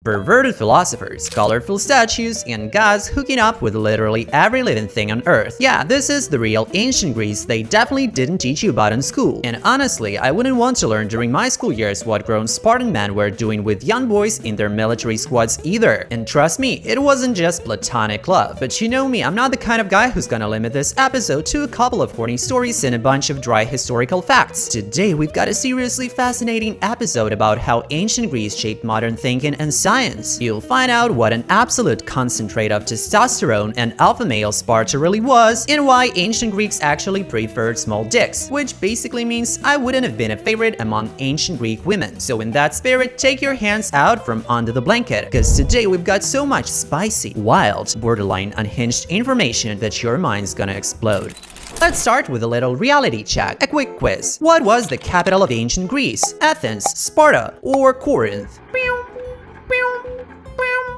Perverted philosophers, colorful statues, and gods hooking up with literally every living thing on Earth. Yeah, this is the real ancient Greece they definitely didn't teach you about in school. And honestly, I wouldn't want to learn during my school years what grown Spartan men were doing with young boys in their military squads either. And trust me, it wasn't just platonic love. But you know me, I'm not the kind of guy who's gonna limit this episode to a couple of horny stories and a bunch of dry historical facts. Today, we've got a seriously fascinating episode about how ancient Greece shaped modern thinking and science. You'll find out what an absolute concentrate of testosterone and alpha male Sparta really was, and why ancient Greeks actually preferred small dicks, which basically means I wouldn't have been a favorite among ancient Greek women. So in that spirit, take your hands out from under the blanket, because today we've got so much spicy, wild, borderline unhinged information that your mind's gonna explode. Let's start with a little reality check, a quick quiz. What was the capital of ancient Greece? Athens, Sparta, or Corinth?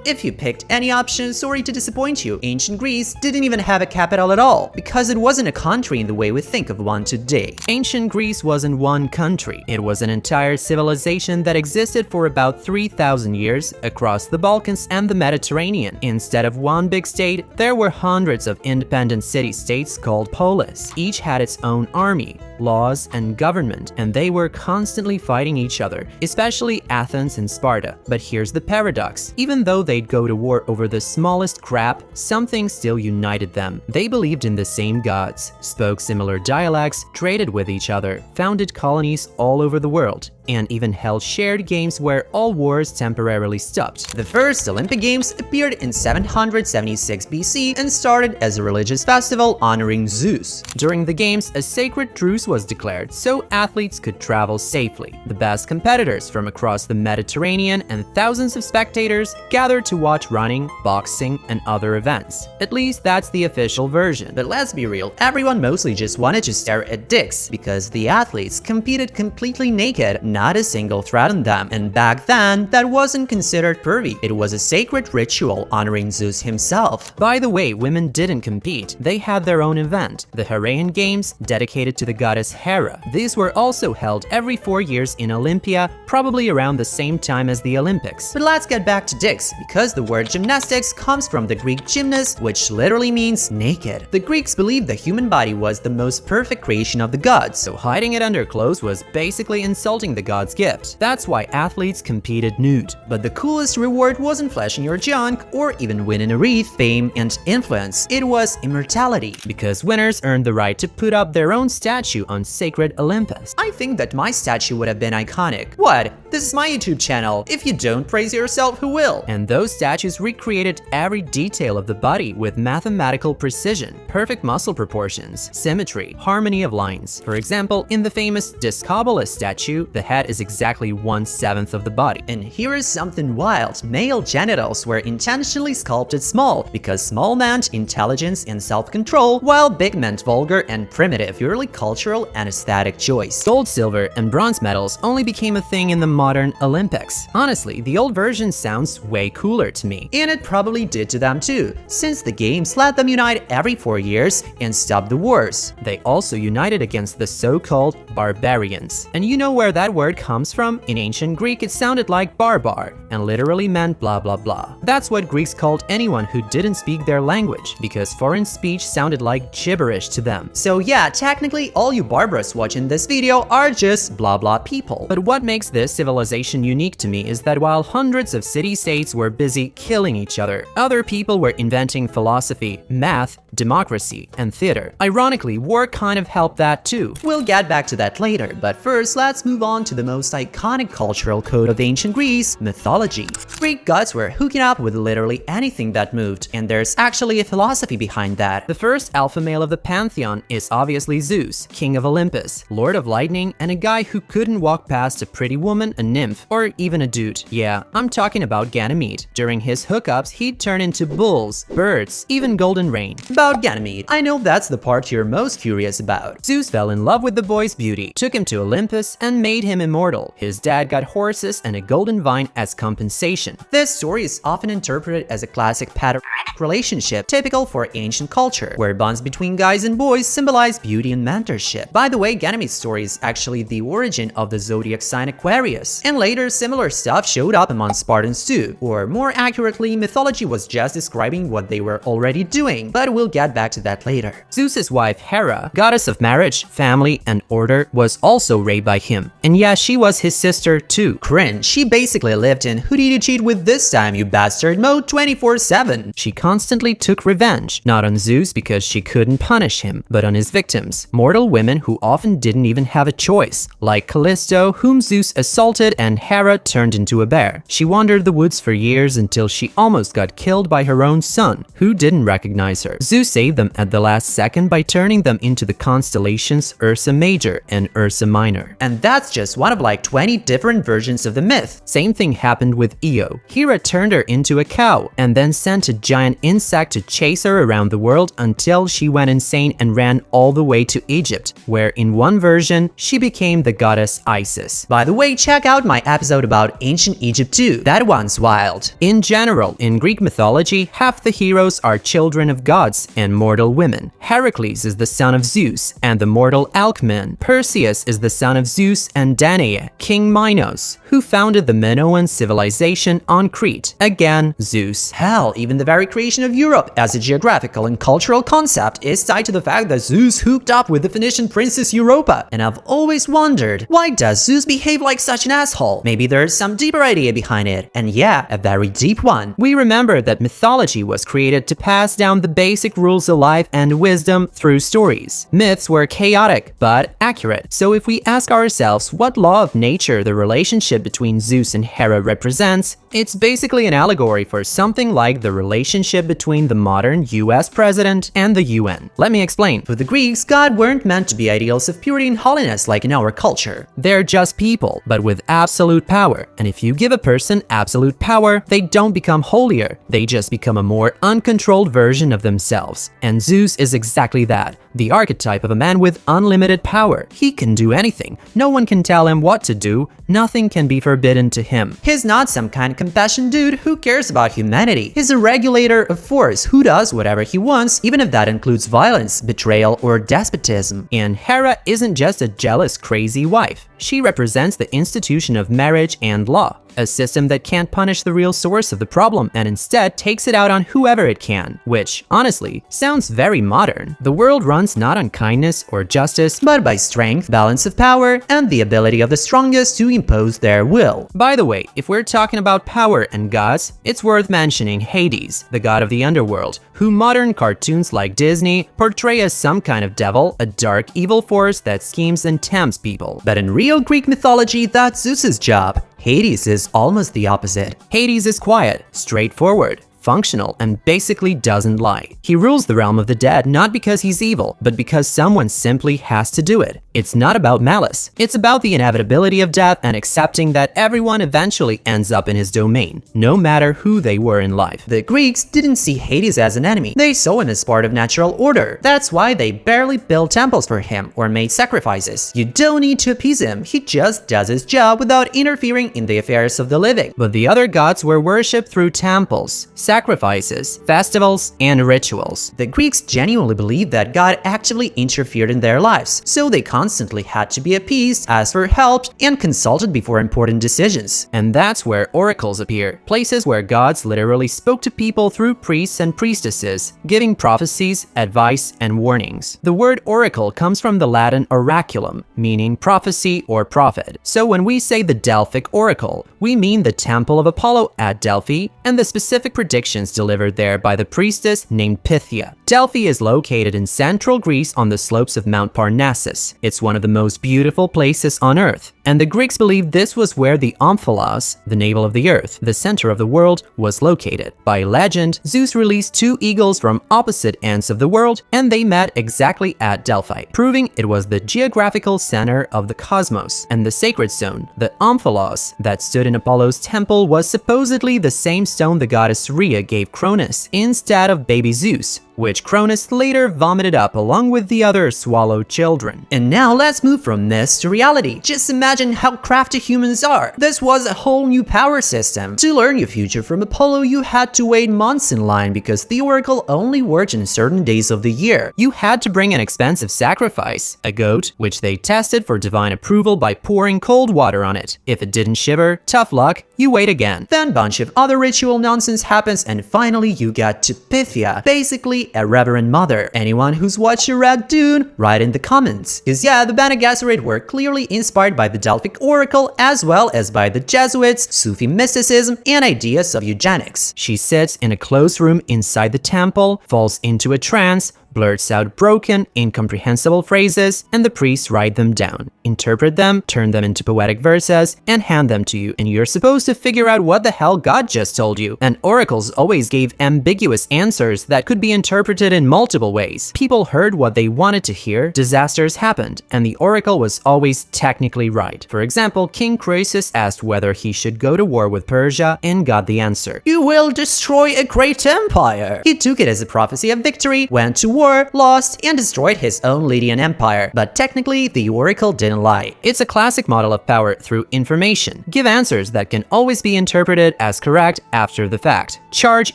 If you picked any option, sorry to disappoint you, ancient Greece didn't even have a capital at all, because it wasn't a country in the way we think of one today. Ancient Greece wasn't one country, it was an entire civilization that existed for about 3,000 years across the Balkans and the Mediterranean. Instead of one big state, there were hundreds of independent city-states called polis. Each had its own army, laws, and government, and they were constantly fighting each other, especially Athens and Sparta. But here's the paradox. Even though they'd go to war over the smallest crap, something still united them. They believed in the same gods, spoke similar dialects, traded with each other, founded colonies all over the world, and even held shared games where all wars temporarily stopped. The first Olympic Games appeared in 776 BC and started as a religious festival honoring Zeus. During the games, a sacred truce was declared so athletes could travel safely. The best competitors from across the Mediterranean and thousands of spectators gathered to watch running, boxing, and other events. At least that's the official version. But let's be real, everyone mostly just wanted to stare at dicks, because the athletes competed completely naked, not a single thread on them. And back then, that wasn't considered pervy. It was a sacred ritual honoring Zeus himself. By the way, women didn't compete. They had their own event, the Heraean Games, dedicated to the goddess Hera. These were also held every 4 years in Olympia, probably around the same time as the Olympics. But let's get back to dicks, because the word gymnastics comes from the Greek gymnas, which literally means naked. The Greeks believed the human body was the most perfect creation of the gods, so hiding it under clothes was basically insulting the god's gift. That's why athletes competed nude. But the coolest reward wasn't flashing your junk or even winning a wreath, fame, and influence. It was immortality, because winners earned the right to put up their own statue on sacred Olympus. I think that my statue would have been iconic. What? This is my YouTube channel. If you don't praise yourself, who will? And those statues recreated every detail of the body with mathematical precision, perfect muscle proportions, symmetry, harmony of lines. For example, in the famous Discobolus statue, the head is exactly 1/7 of the body. And here is something wild. Male genitals were intentionally sculpted small, because small meant intelligence and self-control, while big meant vulgar and primitive, purely cultural and aesthetic choice. Gold, silver, and bronze medals only became a thing in the modern Olympics. Honestly, the old version sounds way cooler to me. And it probably did to them too, since the games let them unite every 4 years and stop the wars. They also united against the so-called barbarians. And you know where that word comes from? In ancient Greek, it sounded like barbar and literally meant blah blah blah. That's what Greeks called anyone who didn't speak their language, because foreign speech sounded like gibberish to them. So yeah, technically all you barbarous watching this video are just blah blah people. But what makes this civilization unique to me is that while hundreds of city-states were busy killing each other, other people were inventing philosophy, math, democracy, and theater. Ironically, war kind of helped that too. We'll get back to that later, but first let's move on to the most iconic cultural code of ancient Greece, mythology. Greek gods were hooking up with literally anything that moved, and there's actually a philosophy behind that. The first alpha male of the pantheon is obviously Zeus, king of Olympus, lord of lightning, and a guy who couldn't walk past a pretty woman, a nymph, or even a dude. Yeah, I'm talking about Ganymede. During his hookups, he'd turn into bulls, birds, even golden rain. About Ganymede, I know that's the part you're most curious about. Zeus fell in love with the boy's beauty, took him to Olympus, and made him immortal. His dad got horses and a golden vine as compensation. connection. This story is often interpreted as a classic pattern relationship typical for ancient culture, where bonds between guys and boys symbolize beauty and mentorship. By the way, Ganymede's story is actually the origin of the zodiac sign Aquarius, and later similar stuff showed up among Spartans too, or more accurately, mythology was just describing what they were already doing, but we'll get back to that later. Zeus's wife Hera, goddess of marriage, family, and order, was also raped by him, and yeah, she was his sister too. Cringe, she basically lived in "who did you cheat with this time, you bastard" mode 24/7. She constantly took revenge, not on Zeus because she couldn't punish him, but on his victims, mortal women who often didn't even have a choice, like Callisto, whom Zeus assaulted and Hera turned into a bear. She wandered the woods for years until she almost got killed by her own son, who didn't recognize her. Zeus saved them at the last second by turning them into the constellations Ursa Major and Ursa Minor. And that's just one of like 20 different versions of the myth. Same thing happened with Io. Hera turned her into a cow and then sent a giant insect to chase her around the world until she went insane and ran all the way to Egypt, where in one version, she became the goddess Isis. By the way, check out my episode about ancient Egypt too. That one's wild. In general, in Greek mythology, half the heroes are children of gods and mortal women. Heracles is the son of Zeus and the mortal Alcman. Perseus is the son of Zeus and Danae, King Minos, who founded the Minoan civilization on Crete. Again, Zeus. Hell, even the very creation of Europe as a geographical and cultural concept is tied to the fact that Zeus hooked up with the Phoenician princess Europa. And I've always wondered, why does Zeus behave like such an asshole? Maybe there's some deeper idea behind it. And yeah, a very deep one. We remember that mythology was created to pass down the basic rules of life and wisdom through stories. Myths were chaotic, but accurate. So if we ask ourselves what law of nature the relationship between Zeus and Hera represents, it's basically an allegory for something like the relationship between the modern US president and the UN. Let me explain. For the Greeks, God weren't meant to be ideals of purity and holiness like in our culture. They're just people, but with absolute power. And if you give a person absolute power, they don't become holier. They just become a more uncontrolled version of themselves. And Zeus is exactly that. The archetype of a man with unlimited power. He can do anything. No one can tell him what to do. Nothing can be forbidden to him. He's not some kind of compassion dude who cares about humanity. He's a regulator of force who does whatever he wants, even if that includes violence, betrayal, or despotism. And Hera isn't just a jealous, crazy wife. She represents the institution of marriage and law, a system that can't punish the real source of the problem and instead takes it out on whoever it can, which, honestly, sounds very modern. The world runs not on kindness or justice, but by strength, balance of power, and the ability of the strongest to impose their will. By the way, if we're talking about power and gods, it's worth mentioning Hades, the god of the underworld, who modern cartoons like Disney portray as some kind of devil, a dark evil force that schemes and tempts people. But in real Greek mythology, that's Zeus's job. Hades is almost the opposite. Hades is quiet, straightforward, functional, and basically doesn't lie. He rules the realm of the dead not because he's evil, but because someone simply has to do it. It's not about malice. It's about the inevitability of death and accepting that everyone eventually ends up in his domain, no matter who they were in life. The Greeks didn't see Hades as an enemy. They saw him as part of natural order. That's why they barely built temples for him or made sacrifices. You don't need to appease him. He just does his job without interfering in the affairs of the living. But the other gods were worshipped through temples, sacrifices, festivals, and rituals. The Greeks genuinely believed that God actively interfered in their lives, so they constantly had to be appeased, asked for help, and consulted before important decisions. And that's where oracles appear, places where gods literally spoke to people through priests and priestesses, giving prophecies, advice, and warnings. The word oracle comes from the Latin oraculum, meaning prophecy or prophet. So when we say the Delphic oracle, we mean the temple of Apollo at Delphi and the specific predictions delivered there by the priestess named Pythia. Delphi is located in central Greece on the slopes of Mount Parnassus. It's one of the most beautiful places on Earth, and the Greeks believed this was where the Omphalos, the navel of the Earth, the center of the world, was located. By legend, Zeus released two eagles from opposite ends of the world, and they met exactly at Delphi, proving it was the geographical center of the cosmos. And the sacred stone, the Omphalos, that stood in Apollo's temple was supposedly the same stone the goddess Rhea gave Cronus instead of baby Zeus, which Cronus later vomited up along with the other swallowed children. And now let's move from myths to reality. Just imagine how crafty humans are. This was a whole new power system. To learn your future from Apollo, you had to wait months in line because the oracle only worked in certain days of the year. You had to bring an expensive sacrifice, a goat, which they tested for divine approval by pouring cold water on it. If it didn't shiver, tough luck, you wait again. Then bunch of other ritual nonsense happens and finally you get to Pythia, basically a reverend mother. Anyone who's watched or read Dune, write in the comments. Cause yeah, the Bene Gesserit were clearly inspired by the Delphic oracle as well as by the Jesuits, Sufi mysticism, and ideas of eugenics. She sits in a closed room inside the temple, falls into a trance, blurts out broken, incomprehensible phrases, and the priests write them down, interpret them, turn them into poetic verses, and hand them to you, and you're supposed to figure out what the hell God just told you. And oracles always gave ambiguous answers that could be interpreted in multiple ways. People heard what they wanted to hear, disasters happened, and the oracle was always technically right. For example, King Croesus asked whether he should go to war with Persia and got the answer: "You will destroy a great empire." He took it as a prophecy of victory, went to war, lost, and destroyed his own Lydian empire. But technically, the oracle didn't lie. It's a classic model of power through information. Give answers that can always be interpreted as correct after the fact. Charge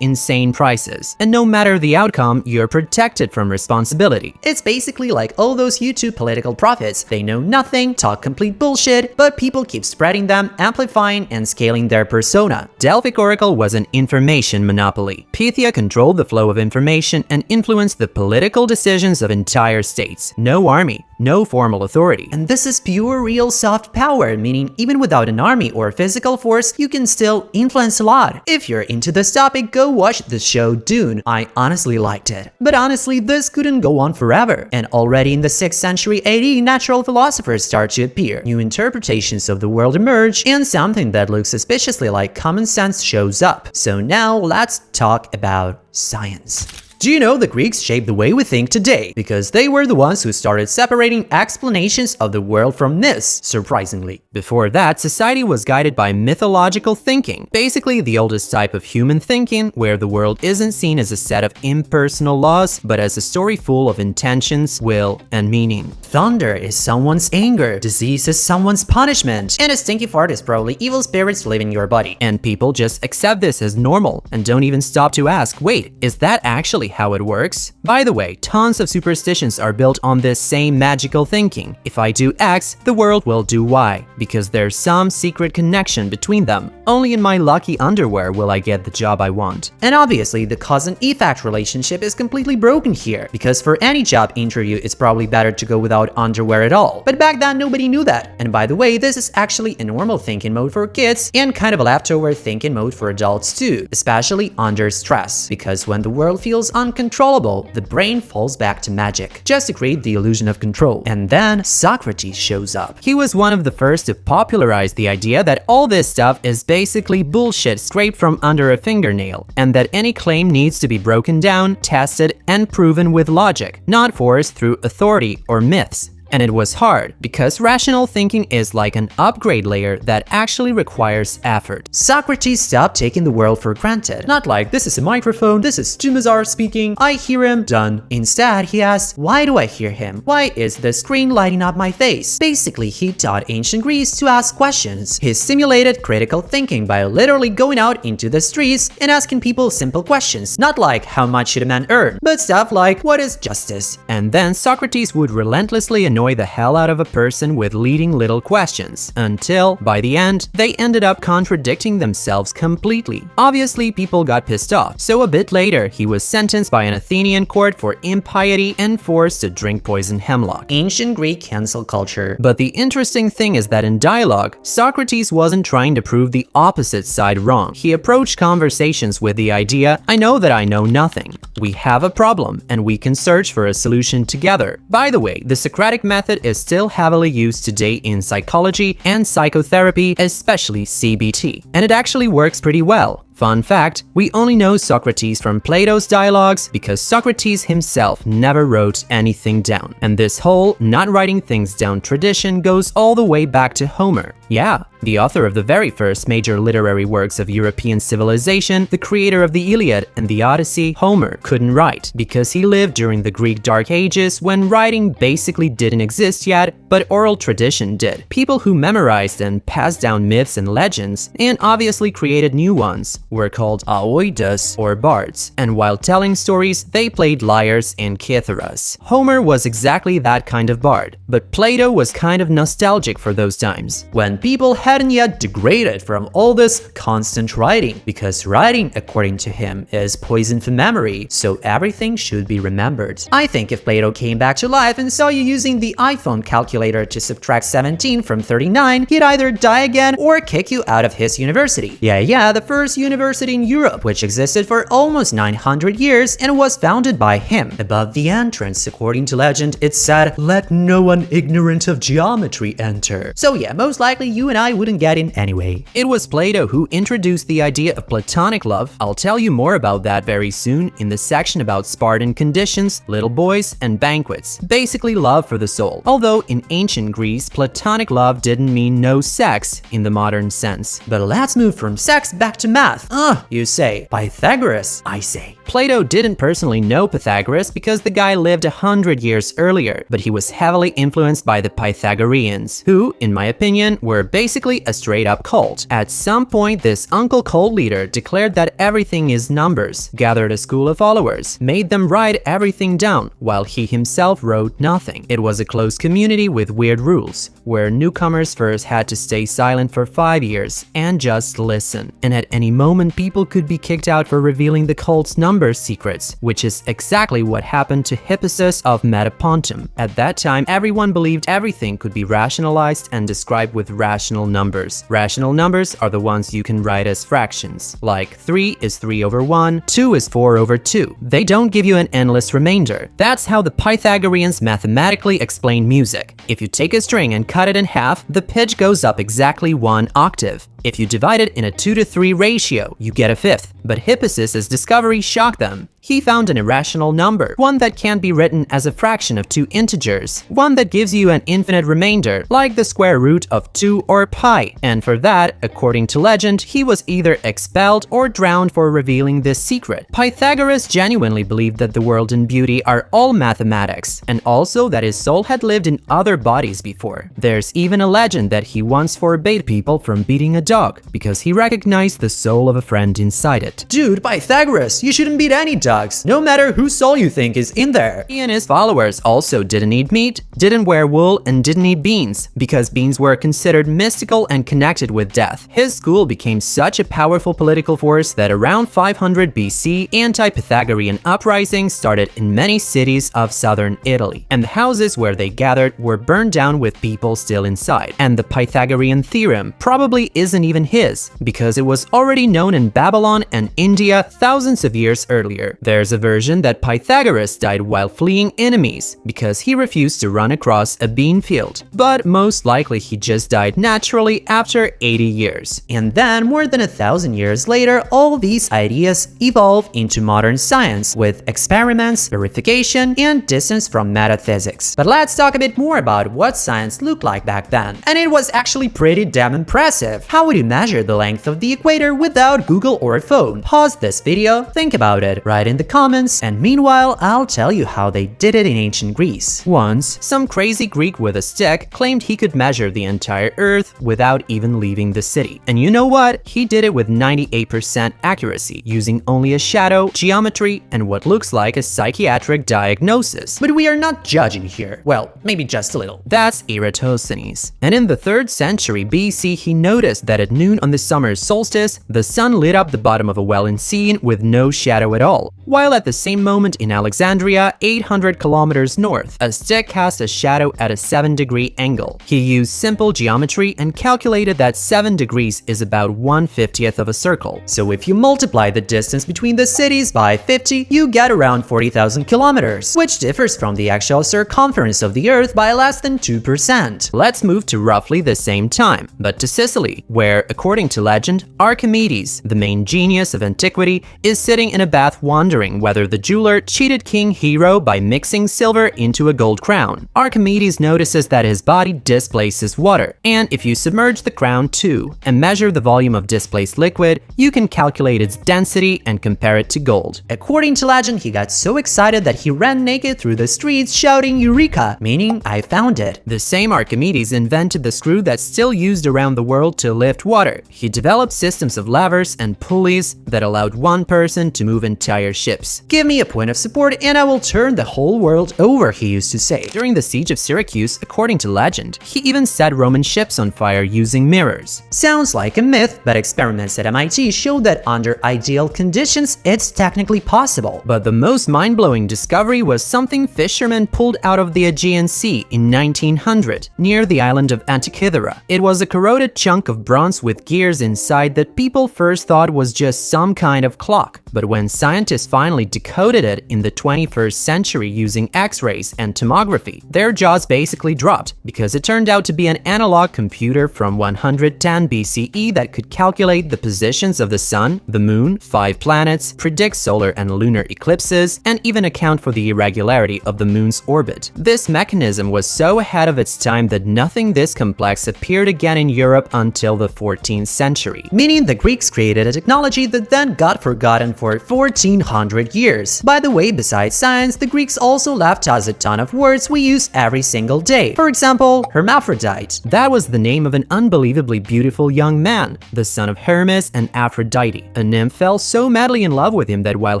insane prices. And no matter the outcome, you're protected from responsibility. It's basically like all those YouTube political prophets. They know nothing, talk complete bullshit, but people keep spreading them, amplifying and scaling their persona. Delphic oracle was an information monopoly. Pythia controlled the flow of information and influenced the political decisions of entire states. No army, no formal authority. And this is pure real soft power, meaning even without an army or physical force, you can still influence a lot. If you're into this topic, go watch the show Dune. I honestly liked it. But honestly, this couldn't go on forever. And already in the 6th century AD, natural philosophers start to appear. New interpretations of the world emerge, and something that looks suspiciously like common sense shows up. So now let's talk about science. Do you know the Greeks shaped the way we think today? Because they were the ones who started separating explanations of the world from myths, surprisingly. Before that, society was guided by mythological thinking, basically the oldest type of human thinking, where the world isn't seen as a set of impersonal laws, but as a story full of intentions, will, and meaning. Thunder is someone's anger, disease is someone's punishment, and a stinky fart is probably evil spirits live in your body. And people just accept this as normal, and don't even stop to ask, wait, is that actually how it works? By the way, tons of superstitions are built on this same magical thinking. If I do X, the world will do Y, because there's some secret connection between them. Only in my lucky underwear will I get the job I want. And obviously, the cause-and-effect relationship is completely broken here, because for any job interview, it's probably better to go without underwear at all. But back then, nobody knew that. And by the way, this is actually a normal thinking mode for kids, and kind of a leftover thinking mode for adults too, especially under stress, because when the world feels uncontrollable, the brain falls back to magic, just to create the illusion of control. And then Socrates shows up. He was one of the first to popularize the idea that all this stuff is basically bullshit scraped from under a fingernail, and that any claim needs to be broken down, tested, and proven with logic, not forced through authority or myths. And it was hard, because rational thinking is like an upgrade layer that actually requires effort. Socrates stopped taking the world for granted. Not like, this is a microphone, this is TWOMAZAR speaking, I hear him, done. Instead, he asked, why do I hear him? Why is the screen lighting up my face? Basically, he taught ancient Greece to ask questions. He simulated critical thinking by literally going out into the streets and asking people simple questions. Not like, how much should a man earn? But stuff like, what is justice? And then Socrates would relentlessly annoy the hell out of a person with leading little questions, until, by the end, they ended up contradicting themselves completely. Obviously, people got pissed off, so a bit later, he was sentenced by an Athenian court for impiety and forced to drink poison hemlock. Ancient Greek cancel culture. But the interesting thing is that in dialogue, Socrates wasn't trying to prove the opposite side wrong. He approached conversations with the idea, I know that I know nothing. We have a problem, and we can search for a solution together. By the way, the Socratic method is still heavily used today in psychology and psychotherapy, especially CBT. And it actually works pretty well. Fun fact, we only know Socrates from Plato's dialogues because Socrates himself never wrote anything down. And this whole not writing things down tradition goes all the way back to Homer. Yeah, the author of the very first major literary works of European civilization, the creator of the Iliad and the Odyssey, Homer, couldn't write because he lived during the Greek Dark Ages when writing basically didn't exist yet, but oral tradition did. People who memorized and passed down myths and legends, and obviously created new ones, were called aoides or bards, and while telling stories, they played lyres and kytheras. Homer was exactly that kind of bard, but Plato was kind of nostalgic for those times, when people hadn't yet degraded from all this constant writing, because writing, according to him, is poison for memory, so everything should be remembered. I think if Plato came back to life and saw you using the iPhone calculator to subtract 17 from 39, he'd either die again or kick you out of his university. Yeah, the first university in Europe, which existed for almost 900 years and was founded by him. Above the entrance, according to legend, it said, "Let no one ignorant of geometry enter." So yeah, most likely you and I wouldn't get in anyway. It was Plato who introduced the idea of platonic love. I'll tell you more about that very soon in the section about Spartan conditions, little boys, and banquets. Basically love for the soul. Although in ancient Greece, platonic love didn't mean no sex in the modern sense. But let's move from sex back to math. You say. Pythagoras, I say. Plato didn't personally know Pythagoras because the guy lived 100 years earlier, but he was heavily influenced by the Pythagoreans, who, in my opinion, were basically a straight-up cult. At some point, this uncle cult leader declared that everything is numbers, gathered a school of followers, made them write everything down, while he himself wrote nothing. It was a closed community with weird rules, where newcomers first had to stay silent for 5 years and just listen. And at any moment, people could be kicked out for revealing the cult's number secrets, which is exactly what happened to Hippasus of Metapontum. At that time, everyone believed everything could be rationalized and described with rational numbers. Rational numbers are the ones you can write as fractions, like 3 is 3 over 1, 2 is 4 over 2. They don't give you an endless remainder. That's how the Pythagoreans mathematically explain music. If you take a string and cut it in half, the pitch goes up exactly 1 octave. If you divide it in a 2-to-3 ratio, you get a fifth. But Hippasus' discovery shocked them. He found an irrational number, one that can't be written as a fraction of 2 integers, one that gives you an infinite remainder, like the square root of 2 or pi. And for that, according to legend, he was either expelled or drowned for revealing this secret. Pythagoras genuinely believed that the world and beauty are all mathematics, and also that his soul had lived in other bodies before. There's even a legend that he once forbade people from beating a dog, because he recognized the soul of a friend inside it. Dude, Pythagoras, you shouldn't beat any dogs, no matter whose soul you think is in there. He and his followers also didn't eat meat, didn't wear wool, and didn't eat beans, because beans were considered mystical and connected with death. His school became such a powerful political force that around 500 BC, anti-Pythagorean uprisings started in many cities of southern Italy, and the houses where they gathered were burned down with people still inside. And the Pythagorean theorem probably isn't even his, because it was already known in Babylon and India thousands of years earlier. There's a version that Pythagoras died while fleeing enemies, because he refused to run across a bean field. But most likely he just died naturally after 80 years. And then, more than 1,000 years later, all these ideas evolved into modern science, with experiments, verification, and distance from metaphysics. But let's talk a bit more about what science looked like back then. And it was actually pretty damn impressive. How would you measure the length of the equator without Google or a phone? Pause this video, think about it, write in the comments, and meanwhile, I'll tell you how they did it in ancient Greece. Once, some crazy Greek with a stick claimed he could measure the entire Earth without even leaving the city. And you know what? He did it with 98% accuracy, using only a shadow, geometry, and what looks like a psychiatric diagnosis. But we are not judging here. Well, maybe just a little. That's Eratosthenes. And in the 3rd century BC, he noticed that at noon on the summer solstice, the sun lit up the bottom of a well in Scene with no shadow at all. While at the same moment in Alexandria, 800 kilometers north, a stick cast a shadow at a 7-degree angle. He used simple geometry and calculated that 7 degrees is about 1/50th of a circle. So if you multiply the distance between the cities by 50, you get around 40,000 kilometers, which differs from the actual circumference of the Earth by less than 2%. Let's move to roughly the same time, but to Sicily, where where, according to legend, Archimedes, the main genius of antiquity, is sitting in a bath wondering whether the jeweler cheated King Hero by mixing silver into a gold crown. Archimedes notices that his body displaces water, and if you submerge the crown too and measure the volume of displaced liquid, you can calculate its density and compare it to gold. According to legend, he got so excited that he ran naked through the streets shouting "Eureka!" meaning "I found it." The same Archimedes invented the screw that's still used around the world to lift water. He developed systems of levers and pulleys that allowed one person to move entire ships. "Give me a point of support and I will turn the whole world over," he used to say. During the siege of Syracuse, according to legend, he even set Roman ships on fire using mirrors. Sounds like a myth, but experiments at MIT showed that under ideal conditions, it's technically possible. But the most mind-blowing discovery was something fishermen pulled out of the Aegean Sea in 1900, near the island of Antikythera. It was a corroded chunk of bronze with gears inside that people first thought was just some kind of clock. But when scientists finally decoded it in the 21st century using X-rays and tomography, their jaws basically dropped, because it turned out to be an analog computer from 110 BCE that could calculate the positions of the sun, the moon, 5 planets, predict solar and lunar eclipses, and even account for the irregularity of the moon's orbit. This mechanism was so ahead of its time that nothing this complex appeared again in Europe until the 14th century, meaning the Greeks created a technology that then got forgotten for 1400 years. By the way, besides science, the Greeks also left us a ton of words we use every single day. For example, hermaphrodite. That was the name of an unbelievably beautiful young man, the son of Hermes and Aphrodite. A nymph fell so madly in love with him that while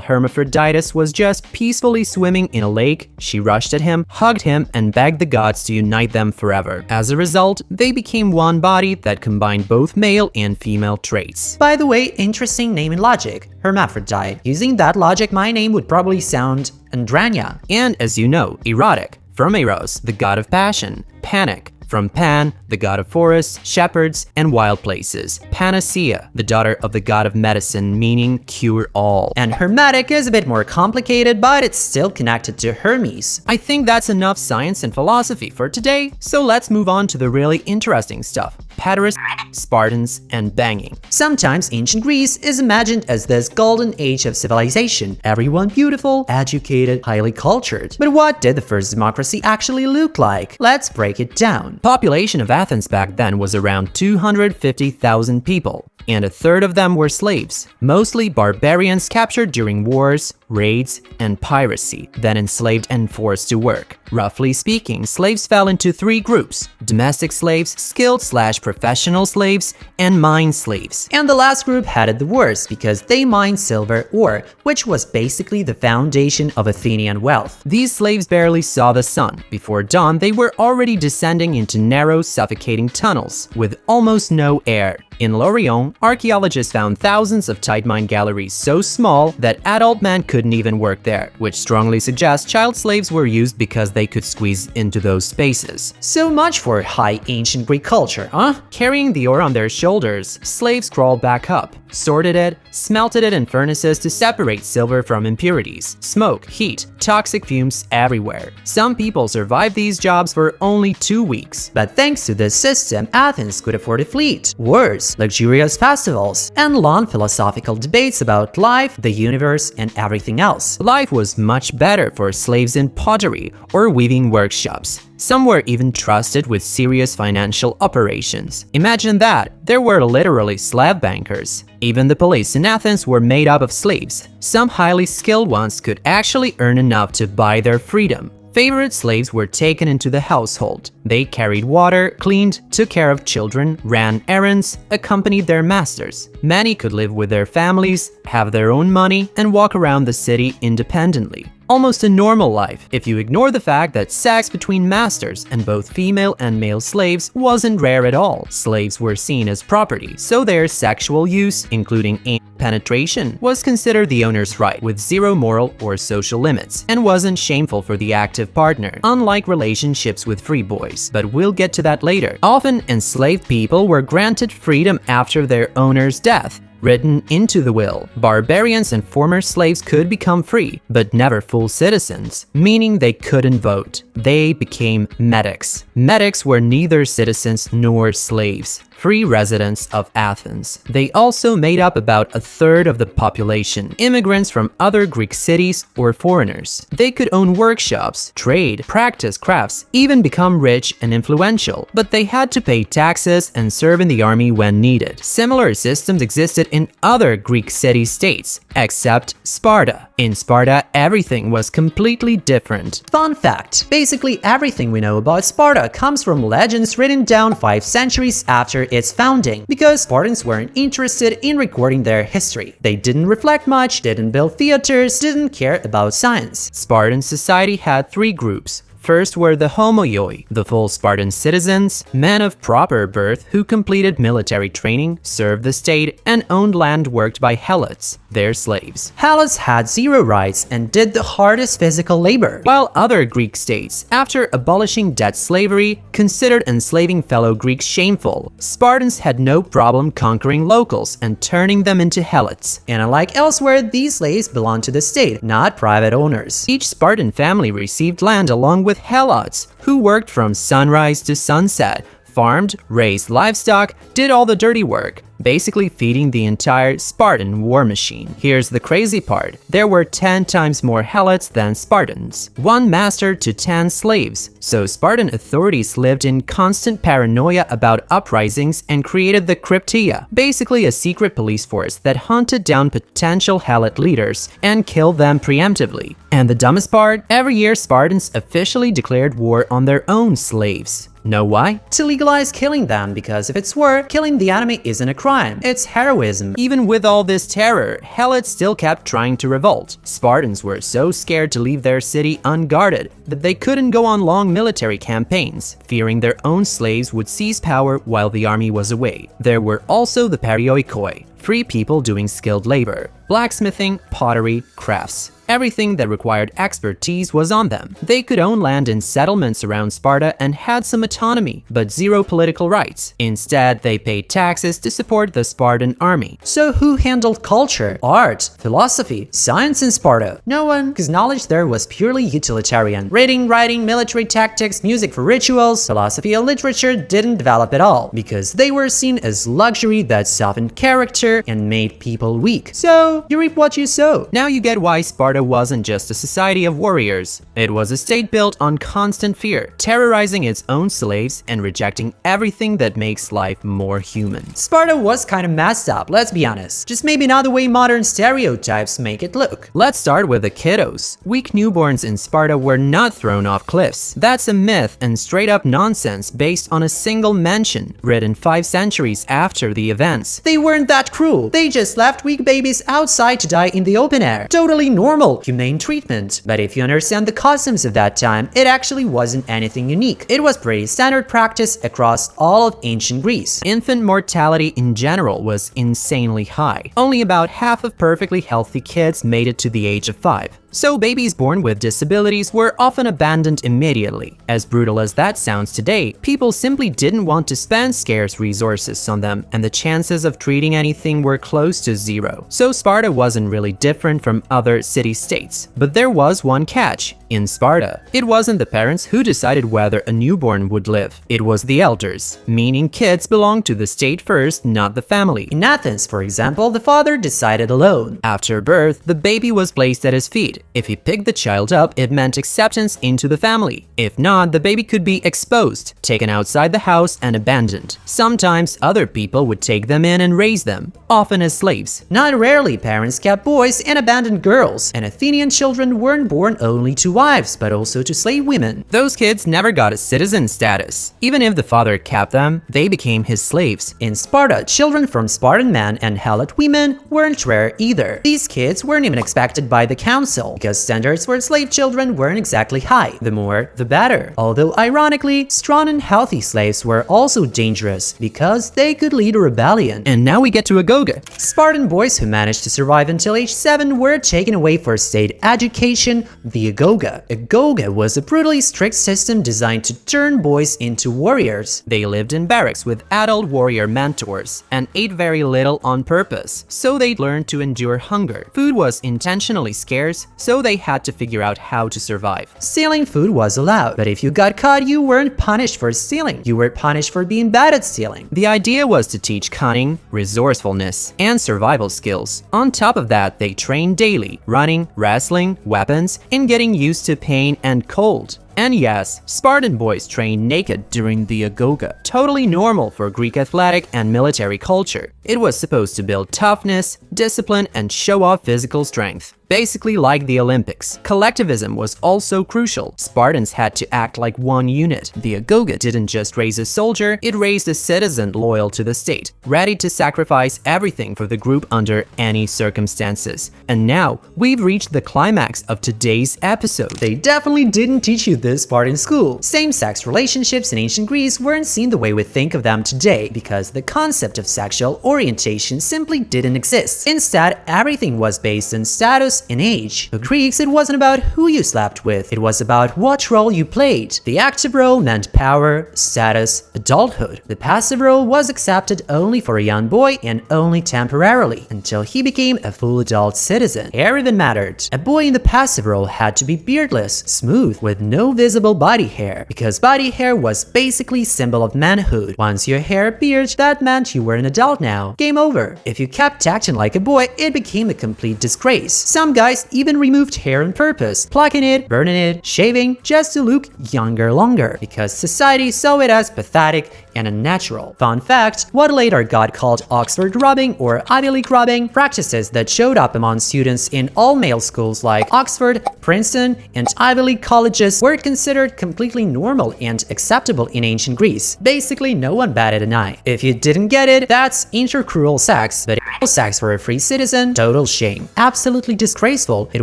Hermaphroditus was just peacefully swimming in a lake, she rushed at him, hugged him, and begged the gods to unite them forever. As a result, they became one body that combined both male and female traits. By the way, interesting name in logic, hermaphrodite. Using that logic, my name would probably sound Andranya. And as you know, erotic, from Eros, the god of passion, panic, from Pan, the god of forests, shepherds, and wild places, Panacea, the daughter of the god of medicine, meaning cure all. And hermetic is a bit more complicated, but it's still connected to Hermes. I think that's enough science and philosophy for today, so let's move on to the really interesting stuff: pederasty, Spartans, and banging. Sometimes ancient Greece is imagined as this golden age of civilization, everyone beautiful, educated, highly cultured. But what did the first democracy actually look like? Let's break it down. Population of Athens back then was around 250,000 people, and a third of them were slaves, mostly barbarians captured during wars, raids, and piracy, then enslaved and forced to work. Roughly speaking, slaves fell into 3 groups: domestic slaves, skilled/professional slaves, and mine slaves. And the last group had it the worst because they mined silver ore, which was basically the foundation of Athenian wealth. These slaves barely saw the sun. Before dawn, they were already descending into narrow, suffocating tunnels with almost no air. In Lorient, archaeologists found thousands of tight mine galleries so small that adult men couldn't even work there, which strongly suggests child slaves were used because they could squeeze into those spaces. So much for high ancient Greek culture, huh? Carrying the ore on their shoulders, slaves crawled back up, sorted it, smelted it in furnaces to separate silver from impurities. Smoke, heat, toxic fumes everywhere. Some people survived these jobs for only 2 weeks. But thanks to this system, Athens could afford a fleet, wars, luxurious festivals, and long philosophical debates about life, the universe, and everything else. Life was much better for slaves in pottery or weaving workshops. Some were even trusted with serious financial operations. Imagine that, there were literally slave bankers. Even the police in Athens were made up of slaves. Some highly skilled ones could actually earn enough to buy their freedom. Favorite slaves were taken into the household. They carried water, cleaned, took care of children, ran errands, accompanied their masters. Many could live with their families, have their own money, and walk around the city independently. Almost a normal life, if you ignore the fact that sex between masters and both female and male slaves wasn't rare at all. Slaves were seen as property, so their sexual use, including anal penetration, was considered the owner's right, with zero moral or social limits, and wasn't shameful for the active partner, unlike relationships with free boys. But we'll get to that later. Often, enslaved people were granted freedom after their owner's death, written into the will. Barbarians and former slaves could become free, but never full citizens, meaning they couldn't vote. They became metics. Metics were neither citizens nor slaves. free residents of Athens. They also made up about a third of the population, immigrants from other Greek cities or foreigners. They could own workshops, trade, practice crafts, even become rich and influential, but they had to pay taxes and serve in the army when needed. Similar systems existed in other Greek city-states, except Sparta. In Sparta, everything was completely different. Fun fact: basically everything we know about Sparta comes from legends written down 5 centuries after its founding, because Spartans weren't interested in recording their history. They didn't reflect much, didn't build theaters, didn't care about science. Spartan society had 3 groups. First were the homoioi, the full Spartan citizens, men of proper birth who completed military training, served the state, and owned land worked by helots, their slaves. Helots had 0 rights and did the hardest physical labor, while other Greek states, after abolishing debt slavery, considered enslaving fellow Greeks shameful. Spartans had no problem conquering locals and turning them into helots. And unlike elsewhere, these slaves belonged to the state, not private owners. Each Spartan family received land along with helots, who worked from sunrise to sunset, farmed, raised livestock, did all the dirty work, basically feeding the entire Spartan war machine. Here's the crazy part: there were 10 times more helots than Spartans, 1 master to 10 slaves, so Spartan authorities lived in constant paranoia about uprisings and created the Cryptia, basically a secret police force that hunted down potential helot leaders and killed them preemptively. And the dumbest part, every year Spartans officially declared war on their own slaves. Know why? To legalize killing them, because if it's war, killing the enemy isn't a crime, it's heroism. Even with all this terror, helots still kept trying to revolt. Spartans were so scared to leave their city unguarded that they couldn't go on long military campaigns, fearing their own slaves would seize power while the army was away. There were also the perioikoi, free people doing skilled labor, blacksmithing, pottery, crafts. Everything that required expertise was on them. They could own land in settlements around Sparta and had some autonomy, but 0 political rights. Instead, they paid taxes to support the Spartan army. So who handled culture, art, philosophy, science in Sparta? No one, because knowledge there was purely utilitarian. Reading, writing, military tactics, music for rituals, philosophy and literature didn't develop at all, because they were seen as luxury that softened character and made people weak. So you reap what you sow. Now you get why Sparta wasn't just a society of warriors. It was a state built on constant fear, terrorizing its own slaves and rejecting everything that makes life more human. Sparta was kind of messed up, let's be honest. Just maybe not the way modern stereotypes make it look. Let's start with the kiddos. Weak newborns in Sparta were not thrown off cliffs. That's a myth and straight up nonsense based on a single mention, written 5 centuries after the events. They weren't that cruel. They just left weak babies outside to die in the open air. Totally normal, humane treatment. But if you understand the customs of that time, it actually wasn't anything unique. It was pretty standard practice across all of ancient Greece. Infant mortality in general was insanely high. Only about half of perfectly healthy kids made it to the age of 5. So babies born with disabilities were often abandoned immediately. As brutal as that sounds today, people simply didn't want to spend scarce resources on them, and the chances of treating anything were close to 0. So Sparta wasn't really different from other city-states. But there was one catch. In Sparta, it wasn't the parents who decided whether a newborn would live. It was the elders, meaning kids belonged to the state first, not the family. In Athens, for example, the father decided alone. After birth, the baby was placed at his feet. If he picked the child up, it meant acceptance into the family. If not, the baby could be exposed, taken outside the house, and abandoned. Sometimes other people would take them in and raise them, often as slaves. Not rarely, parents kept boys and abandoned girls, and Athenian children weren't born only to wives, but also to slave women. Those kids never got a citizen status. Even if the father kept them, they became his slaves. In Sparta, children from Spartan men and helot women weren't rare either. These kids weren't even expected by the council, because standards for slave children weren't exactly high. The more, the better. Although ironically, strong and healthy slaves were also dangerous, because they could lead a rebellion. And now we get to a ghost agoga. Spartan boys who managed to survive until age 7 were taken away for state education, the agoga. Agoga was a brutally strict system designed to turn boys into warriors. They lived in barracks with adult warrior mentors and ate very little on purpose, so they'd learn to endure hunger. Food was intentionally scarce, so they had to figure out how to survive. Stealing food was allowed, but if you got caught, you weren't punished for stealing. You were punished for being bad at stealing. The idea was to teach cunning, resourcefulness, and survival skills. On top of that, they trained daily, running, wrestling, weapons, and getting used to pain and cold. And yes, Spartan boys trained naked during the agoga. Totally normal for Greek athletic and military culture. It was supposed to build toughness, discipline, and show off physical strength. Basically like the Olympics. Collectivism was also crucial. Spartans had to act like one unit. The agoga didn't just raise a soldier, it raised a citizen loyal to the state, ready to sacrifice everything for the group under any circumstances. And now, we've reached the climax of today's episode. They definitely didn't teach you this part in school. Same-sex relationships in ancient Greece weren't seen the way we think of them today because the concept of sexual orientation simply didn't exist. Instead, everything was based on status and age. For Greeks, it wasn't about who you slept with, it was about what role you played. The active role meant power, status, adulthood. The passive role was accepted only for a young boy and only temporarily, until he became a full adult citizen. Hair even mattered. A boy in the passive role had to be beardless, smooth, with no visible body hair, because body hair was basically symbol of manhood. Once your hair appeared, that meant you were an adult now. Game over. If you kept acting like a boy, it became a complete disgrace. Some guys even removed hair on purpose, plucking it, burning it, shaving, just to look younger longer, because society saw it as pathetic and unnatural. Fun fact, what later got called Oxford rubbing or Ivy League rubbing, practices that showed up among students in all-male schools like Oxford, Princeton, and Ivy League colleges were considered completely normal and acceptable in ancient Greece. Basically, no one batted an eye. If you didn't get it, that's intercrural sex, but sex for a free citizen, total shame. Absolutely disgraceful. It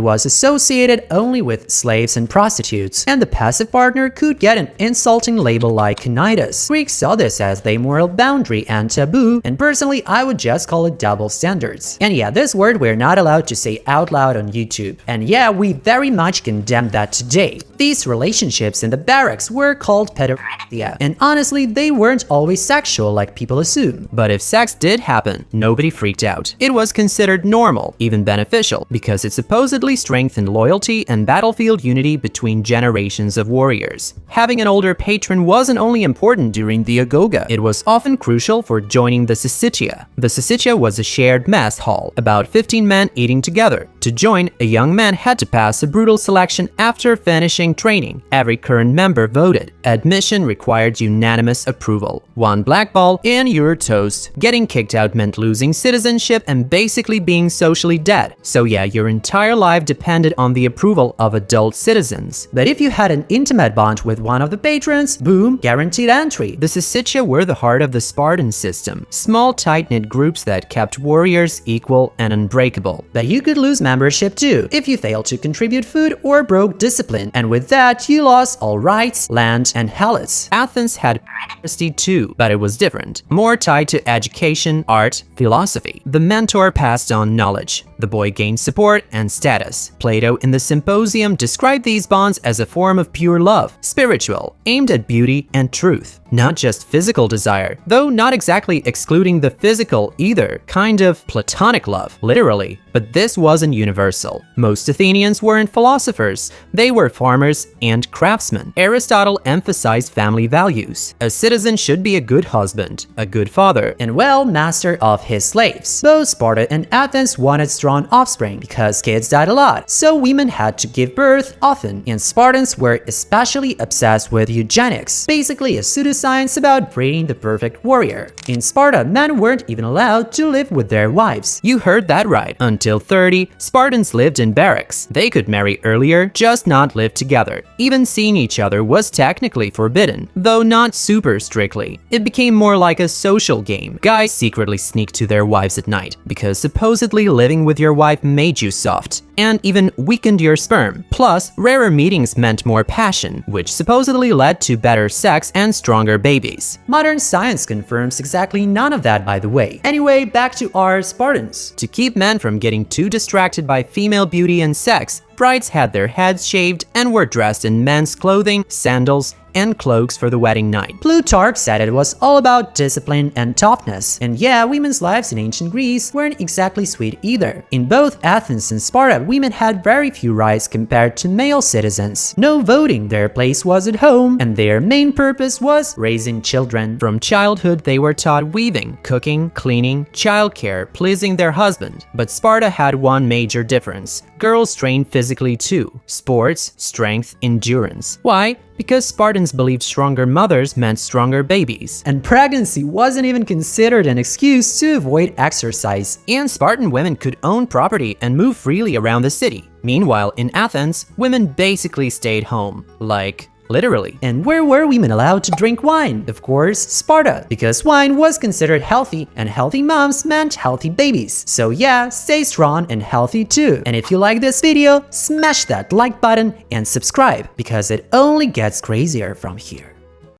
was associated only with slaves and prostitutes, and the passive partner could get an insulting label like coitus. Greeks saw this as the moral boundary and taboo, and personally, I would just call it double standards. And yeah, this word we're not allowed to say out loud on YouTube. And yeah, we very much condemn that today. These relationships in the barracks were called pedophilia, and honestly, they weren't always sexual like people assume. But if sex did happen, nobody freaked out. It was considered normal, even beneficial, because it supposedly strengthened loyalty and battlefield unity between generations of warriors. Having an older patron wasn't only important during the agoga, it was often crucial for joining the syssitia. The syssitia was a shared mess hall, about 15 men eating together. To join, a young man had to pass a brutal selection after finishing training. Every current member voted. Admission required unanimous approval. One black ball and you're toast. Getting kicked out meant losing citizenship and basically being socially dead. So yeah, your entire life depended on the approval of adult citizens. But if you had an intimate bond with one of the patrons, boom, guaranteed entry. The syssitia were the heart of the Spartan system. Small, tight-knit groups that kept warriors equal and unbreakable. But you could lose membership too, if you failed to contribute food or broke discipline. And with that, you lost all rights, land, and helots. Athens had university too, but it was different. More tied to education, art, philosophy. The mentor passed on knowledge. The boy gained support and status. Plato in the Symposium described these bonds as a form of pure love, spiritual, aimed at beauty and truth. Not just physical desire, though not exactly excluding the physical either, kind of platonic love, literally. But this wasn't universal. Most Athenians weren't philosophers, they were farmers and craftsmen. Aristotle emphasized family values. A citizen should be a good husband, a good father, and well, master of his slaves. Both Sparta and Athens wanted strong offspring because kids died a lot, so women had to give birth often, and Spartans were especially obsessed with eugenics, basically a pseudoscience about breeding the perfect warrior. In Sparta, men weren't even allowed to live with their wives. You heard that right. Until 30, Spartans lived in barracks. They could marry earlier, just not live together. Even seeing each other was technically forbidden, though not super super strictly. It became more like a social game. Guys secretly sneaked to their wives at night, because supposedly living with your wife made you soft, and even weakened your sperm. Plus, rarer meetings meant more passion, which supposedly led to better sex and stronger babies. Modern science confirms exactly none of that, by the way. Anyway, back to our Spartans. To keep men from getting too distracted by female beauty and sex, brides had their heads shaved and were dressed in men's clothing, sandals, and cloaks for the wedding night. Plutarch said it was all about discipline and toughness. And yeah, women's lives in ancient Greece weren't exactly sweet either. In both Athens and Sparta, women had very few rights compared to male citizens. No voting, their place was at home, and their main purpose was raising children. From childhood, they were taught weaving, cooking, cleaning, childcare, pleasing their husband. But Sparta had one major difference. Girls trained physically too. Sports, strength, endurance. Why? Because Spartans believed stronger mothers meant stronger babies. And pregnancy wasn't even considered an excuse to avoid exercise. And Spartan women could own property and move freely around the city. Meanwhile, in Athens, women basically stayed home. Like, literally. And where were women allowed to drink wine? Of course, Sparta, because wine was considered healthy, and healthy moms meant healthy babies. So yeah, stay strong and healthy too. And if you like this video, smash that like button and subscribe, because it only gets crazier from here.